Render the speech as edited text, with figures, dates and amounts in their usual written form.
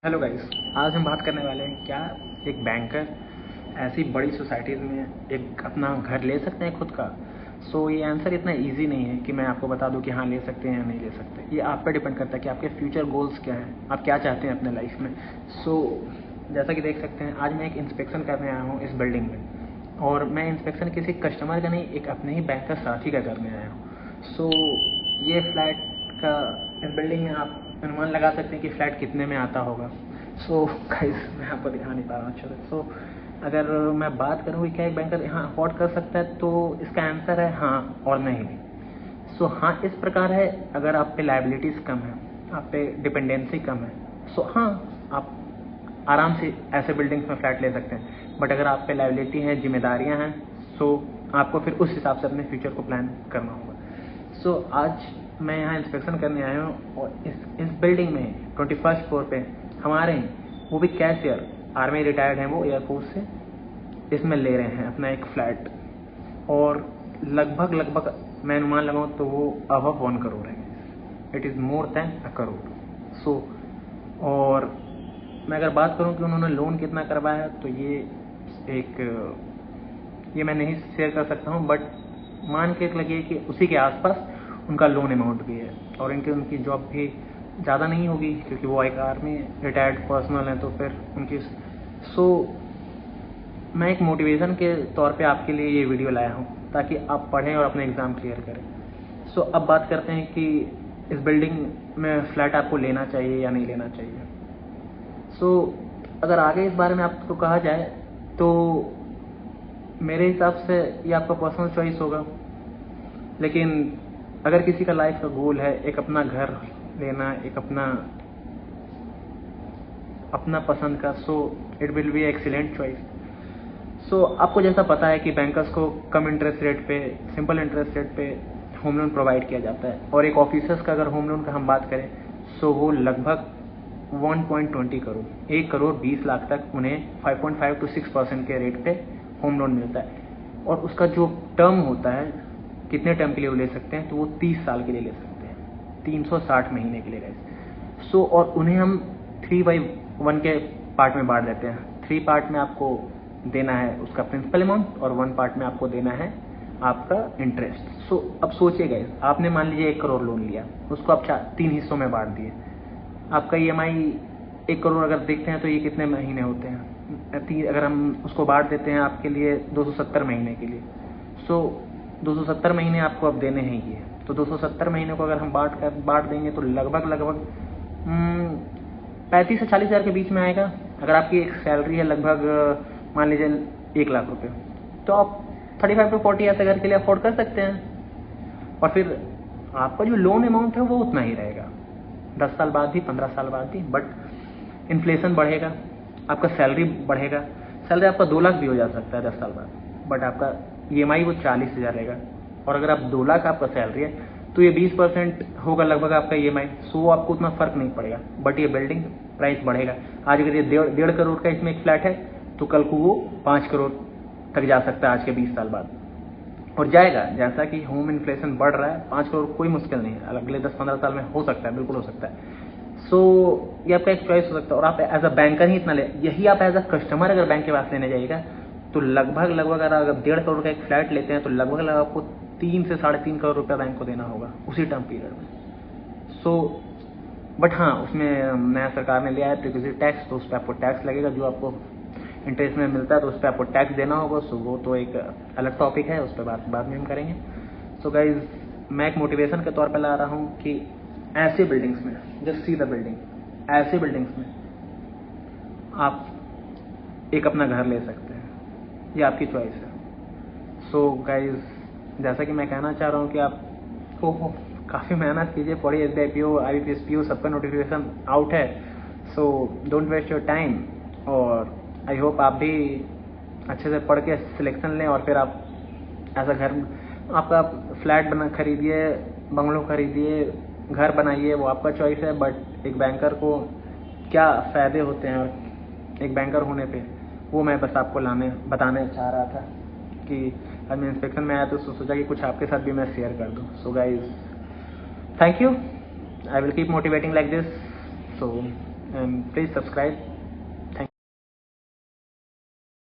Hello guys, आज हम बात करने वाले हैं क्या एक बैंकर ऐसी बड़ी सोसाइटीज़ में एक अपना घर ले सकते हैं खुद का। ये आंसर इतना इजी नहीं है कि मैं आपको बता दूं कि हाँ ले सकते हैं या नहीं ले सकते। ये आप पे डिपेंड करता है कि आपके फ्यूचर गोल्स क्या हैं, आप क्या चाहते हैं अपने लाइफ में। जैसा कि देख सकते हैं, आज मैं एक इंस्पेक्शन करने आया हूँ इस बिल्डिंग में, और मैं इंस्पेक्शन किसी कस्टमर का नहीं, एक अपने ही बैंक का साथी का करने आया हूँ। ये फ्लैट का इस बिल्डिंग में आप अनुमान लगा सकते हैं कि फ्लैट कितने में आता होगा। गाइस, मैं आपको दिखा नहीं पा रहा हूँ अच्छे से। अगर मैं बात करूँ कि क्या एक बैंकर यहाँ अफोर्ड कर सकता है, तो इसका आंसर है हाँ और नहीं भी। हाँ इस प्रकार है, अगर आप पे लाइबिलिटीज़ कम है, आप पे डिपेंडेंसी कम है, हाँ आप आराम से ऐसे बिल्डिंग्स में फ्लैट ले सकते हैं। बट अगर आप पे लाइबिलिटी है, जिम्मेदारियाँ हैं, आपको फिर उस हिसाब से अपने फ्यूचर को प्लान करना होगा। आज मैं यहाँ इंस्पेक्शन करने आया हूँ, और इस बिल्डिंग में 21st फ्लोर पे हमारे वो भी कैशियर आर्मी रिटायर्ड हैं, वो एयरफोर्स से इसमें ले रहे हैं अपना एक फ्लैट, और लगभग मैं अनुमान लगाऊँ तो वो अबव 1 करोड़ है। It is more than 1 crore. और मैं अगर बात करूं कि उन्होंने लोन कितना करवाया है, तो ये मैं नहीं शेयर कर सकता हूं, बट मान के लगिए कि उसी के आसपास उनका लोन अमाउंट भी है। और उनकी जॉब भी ज़्यादा नहीं होगी, क्योंकि वो एक आर्मी रिटायर्ड पर्सनल हैं, तो फिर उनकी मैं एक मोटिवेशन के तौर पे आपके लिए ये वीडियो लाया हूँ, ताकि आप पढ़ें और अपने एग्ज़ाम क्लियर करें। अब बात करते हैं कि इस बिल्डिंग में फ्लैट आपको लेना चाहिए या नहीं लेना चाहिए। अगर आगे इस बारे में आपको कहा जाए, तो मेरे हिसाब से ये आपका पर्सनल चॉइस होगा। लेकिन अगर किसी का लाइफ का गोल है एक अपना घर लेना, एक अपना पसंद का, it will be excellent choice. आपको जैसा पता है कि बैंकर्स को कम इंटरेस्ट रेट पे, सिंपल इंटरेस्ट रेट पे होम लोन प्रोवाइड किया जाता है, और एक ऑफिसर्स का अगर होम लोन का हम बात करें, वो लगभग 1.20 करोड़, 1 करोड़ 20 लाख तक उन्हें 5.5 to 6% के रेट पे होम लोन मिलता है। और उसका जो टर्म होता है, कितने टर्म के लिए वो ले सकते हैं, तो वो 30 साल के लिए ले सकते हैं, 360 महीने के लिए गए। और उन्हें हम 3/1 के पार्ट में बांट देते हैं। 3 पार्ट में आपको देना है उसका प्रिंसिपल अमाउंट, और 1 पार्ट में आपको देना है आपका इंटरेस्ट। अब सोचिएगा, आपने मान लीजिए 1 करोड़ लोन लिया, उसको आप 3 हिस्सों में बांट दिए। आपका EMI 1 करोड़ अगर देखते हैं तो ये कितने महीने होते हैं, अगर हम उसको बांट देते हैं आपके लिए 270 महीने के लिए। 270 महीने आपको अब देने हैं ये, तो 270 महीने को अगर हम बांट देंगे तो लगभग 35 से 40 हज़ार के बीच में आएगा। अगर आपकी एक सैलरी है लगभग मान लीजिए 1 लाख रुपए, तो आप 35 to 40 ऐसे घर के लिए अफोर्ड कर सकते हैं। और फिर आपका जो लोन अमाउंट है वो उतना ही रहेगा, 10 साल बाद भी, 15 साल बाद भी। बट इन्फ्लेशन बढ़ेगा, आपका सैलरी बढ़ेगा, सैलरी आपका 2 लाख भी हो जा सकता है 10 साल बाद, बट आपका EMI वो 40 हज़ार रहेगा। और अगर आप 2 लाख आपका सैलरी है, तो ये 20% होगा लगभग आपका EMI। आपको उतना फर्क नहीं पड़ेगा, बट ये बिल्डिंग प्राइस बढ़ेगा। आज अगर ये 1.5 करोड़ का इसमें एक फ्लैट है, तो कल को वो 5 करोड़ तक जा सकता है आज के 20 साल बाद, और जाएगा। जैसा कि होम इन्फ्लेशन बढ़ रहा है, 5 करोड़ कोई मुश्किल नहीं है, अगले 10-15 साल में हो सकता है, बिल्कुल हो सकता है। ये आपका एक चॉइस हो सकता है। और आप एज अ बैंकर ही इतना यही आप एज अ कस्टमर अगर बैंक के पास लेने जाइएगा, तो लगभग अगर 1.5 करोड़ का एक फ्लैट लेते हैं, तो लगभग आपको 3 से 3.5 करोड़ रुपया बैंक को देना होगा उसी टर्म पीरियड में। बट हाँ, उसमें नया सरकार ने लिया है प्रीक्विजिट टैक्स, तो उस पर आपको टैक्स लगेगा, जो आपको इंटरेस्ट में मिलता है, तो उस पर आपको टैक्स देना होगा। वो तो एक अलग टॉपिक है, उस पर बाद में हम करेंगे। गाइज, मैं एक मोटिवेशन के तौर पर ला रहा हूँ कि ऐसे बिल्डिंग्स में, जस्ट सी द बिल्डिंग, ऐसे बिल्डिंग्स में आप एक अपना घर ले सकते हैं, ये आपकी चॉइस है। गाइज, जैसा कि मैं कहना चाह रहा हूँ कि आपको काफ़ी मेहनत कीजिए, पढ़िए, SBI PO, IBPS PO सबका नोटिफिकेशन आउट है। डोंट वेस्ट योर टाइम, और आई होप आप भी अच्छे से पढ़ के सिलेक्शन लें, और फिर आप ऐसा घर, आपका फ्लैट खरीदिए, बंगलो खरीदिए, घर बनाइए, वो आपका चॉइस है। बट एक बैंकर को क्या फ़ायदे होते हैं, और एक बैंकर होने पे, वो मैं बस आपको बताने चाह रहा था कि आज मैं इंस्पेक्शन में आया, तो सोचा कि कुछ आपके साथ भी मैं शेयर कर दूँ। Guys, thank you, I will keep motivating like this. Please subscribe